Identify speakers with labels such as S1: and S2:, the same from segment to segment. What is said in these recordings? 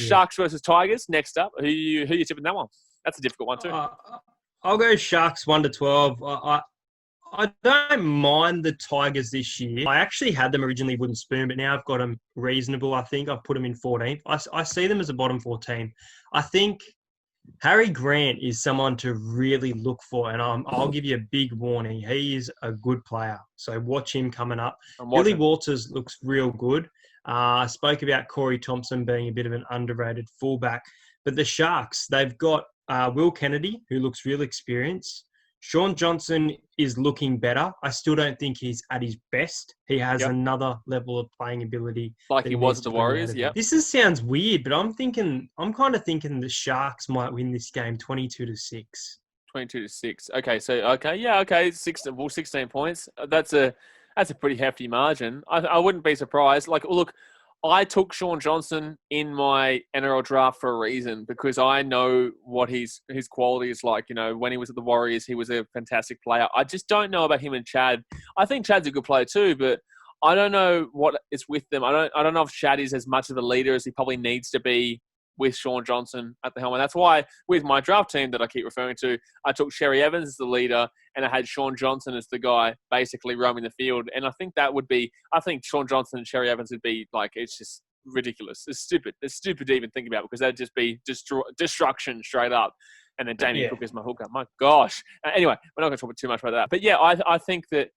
S1: Sharks versus Tigers next up. Who you tipping that one? That's a difficult one too.
S2: I'll go Sharks 1-12. I don't mind the Tigers this year. I actually had them originally wooden spoon, but now I've got them reasonable. I think I've put them in 14th. I see them as a bottom 4 team. I think Harry Grant is someone to really look for, and I'll give you a big warning. He is a good player, so watch him coming up. Billy Walters looks real good. I spoke about Corey Thompson being a bit of an underrated fullback, but the Sharks, they've got Will Kennedy, who looks real experienced. Sean Johnson is looking better. I still don't think he's at his best. He has another level of playing ability.
S1: Like he was at the Warriors, yeah.
S2: This sounds weird, but I'm kind of thinking the Sharks might win this game 22-6.
S1: 22-6. Okay. 16 points. That's a pretty hefty margin. I wouldn't be surprised. Like, look, I took Sean Johnson in my NRL draft for a reason because I know what his quality is like. You know, when he was at the Warriors, he was a fantastic player. I just don't know about him and Chad. I think Chad's a good player too, but I don't know what is with them. I don't know if Chad is as much of a leader as he probably needs to be with Sean Johnson at the helm. And that's why with my draft team that I keep referring to, I took Sherry Evans as the leader and I had Sean Johnson as the guy basically roaming the field. And I think Sean Johnson and Sherry Evans would be like, it's just ridiculous. It's stupid. It's stupid to even think about because that'd just be destruction straight up. And then Damien Cook is my hooker. My gosh. Anyway, we're not going to talk too much about that. But yeah, I think the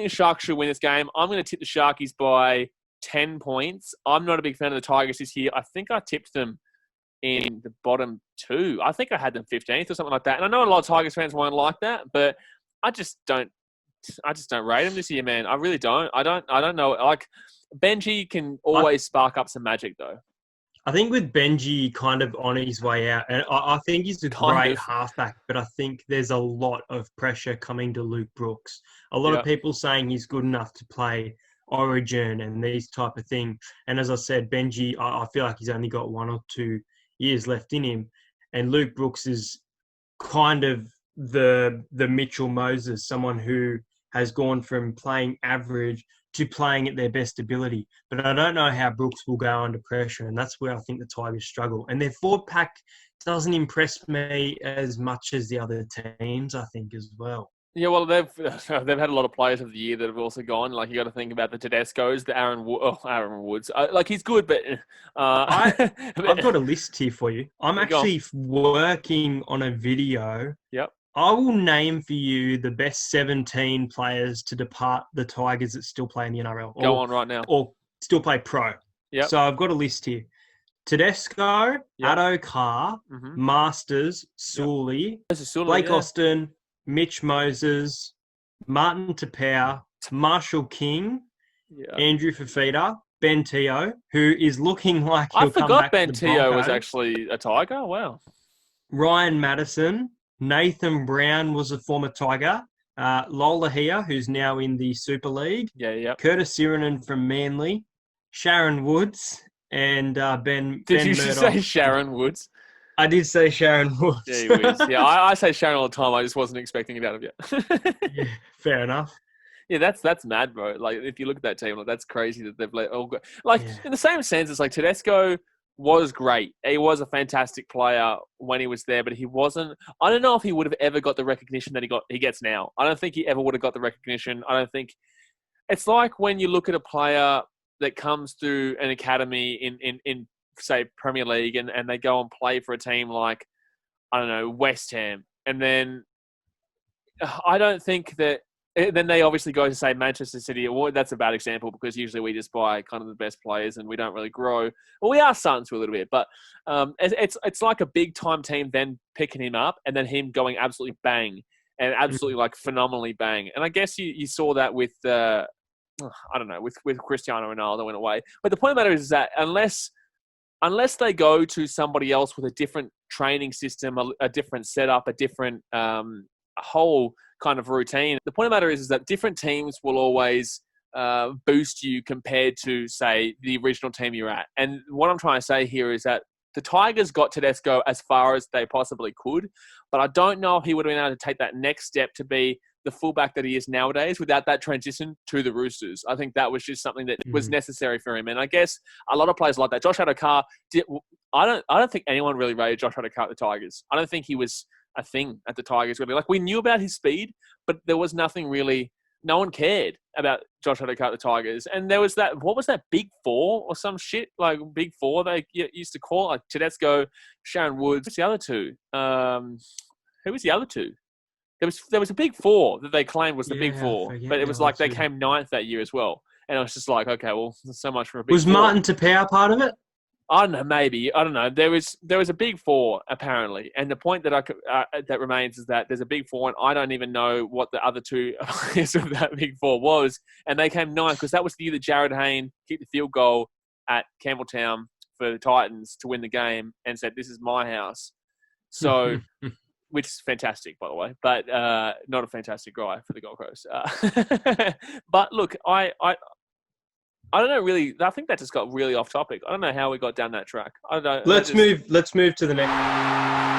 S1: Sharks should win this game. I'm going to tip the Sharkies by 10 points. I'm not a big fan of the Tigers this year. I think I tipped them in the bottom 2. I think I had them 15th or something like that. And I know a lot of Tigers fans won't like that, but I just don't rate them this year, man. I really don't. I don't know. Like, Benji can always spark up some magic, though.
S2: I think with Benji kind of on his way out, and I think he's a great halfback, but I think there's a lot of pressure coming to Luke Brooks. A lot of people saying he's good enough to play Origin and these type of thing. And as I said, Benji, I feel like he's only got 1 or 2 years left in him. And Luke Brooks is kind of the Mitchell Moses, someone who has gone from playing average to playing at their best ability. But I don't know how Brooks will go under pressure, and that's where I think the Tigers struggle. And their forward pack doesn't impress me as much as the other teams, I think, as well.
S1: Yeah, well, they've had a lot of players of the year that have also gone. Like, you got to think about the Tedescos, the Aaron Woods. Like, he's good, but
S2: I've got a list here for you. I'm actually working on a video.
S1: Yep.
S2: I will name for you the best 17 players to depart the Tigers that still play in the NRL.
S1: Go on right now.
S2: Or still play pro.
S1: Yep.
S2: So I've got a list here. Tedesco, Addo Carr, Masters, Sully, Blake Austin, Mitch Moses, Martin Tapau, Marshall King, Andrew Fafita, Ben Teo, who is looking like he'll come back. I forgot
S1: Ben Teo was actually a Tiger. Wow.
S2: Ryan Madison, Nathan Brown was a former Tiger. Lola here, who's now in the Super League.
S1: Yeah.
S2: Curtis Sirenen from Manly, Sharon Woods, and Ben.
S1: Did you
S2: Murdoch.
S1: say Sharon Woods?
S2: I did say Sharon Woods.
S1: Yeah, I say Sharon all the time. I just wasn't expecting it out of you.
S2: Yeah, fair enough.
S1: Yeah, that's mad, bro. Like, if you look at that team, like, that's crazy that they've let all go. Like, in the same sense, it's like Tedesco was great. He was a fantastic player when he was there, but he wasn't. I don't know if he would have ever got the recognition that he gets now. I don't think he ever would have got the recognition. I don't think it's like when you look at a player that comes through an academy in say Premier League and they go and play for a team like, I don't know, West Ham, and then I don't think that. Then they obviously go to, say, Manchester City. Well, that's a bad example because usually we just buy kind of the best players and we don't really grow. Well, we are starting to a little bit, but it's like a big-time team then picking him up and then him going absolutely bang and absolutely, like, phenomenally bang. And I guess you saw that with, I don't know, with Cristiano Ronaldo in a way. But the point of the matter is that unless they go to somebody else with a different training system, a different setup, a different whole kind of routine. The point of the matter is that different teams will always boost you compared to, say, the original team you're at. And what I'm trying to say here is that the Tigers got Tedesco as far as they possibly could, but I don't know if he would have been able to take that next step to be the fullback that he is nowadays without that transition to the Roosters. I think that was just something that was necessary for him. And I guess a lot of players like that. Josh Addo-Carr, I don't think anyone really rated Josh Addo at the Tigers. I don't think he was a thing at the Tigers. Really, like we knew about his speed, but there was nothing really. No one cared about Josh Addo at the Tigers. And there was that. What was that? Big Four or some shit? Like Big Four they used to call it, like Tedesco, Sharon Woods. Who's the other two? Who was the other two? There was a Big Four that they claimed was the Big Four, but it was like they came ninth that year as well. And I was just like, okay, well, so much for a Big Four.
S2: Was Martin Tapau part of it?
S1: I don't know, maybe. I don't know. There was a Big Four, apparently. And the point that that remains is that there's a Big Four, and I don't even know what the other two players of that Big Four was. And they came ninth because that was the year that Jared Hayne kicked the field goal at Campbelltown for the Titans to win the game and said, this is my house. So... which is fantastic, by the way, but not a fantastic guy for the Gold Coast. But look, I don't know really. I think that just got really off topic. I don't know how we got down that track. I don't know.
S2: Let's move to the next.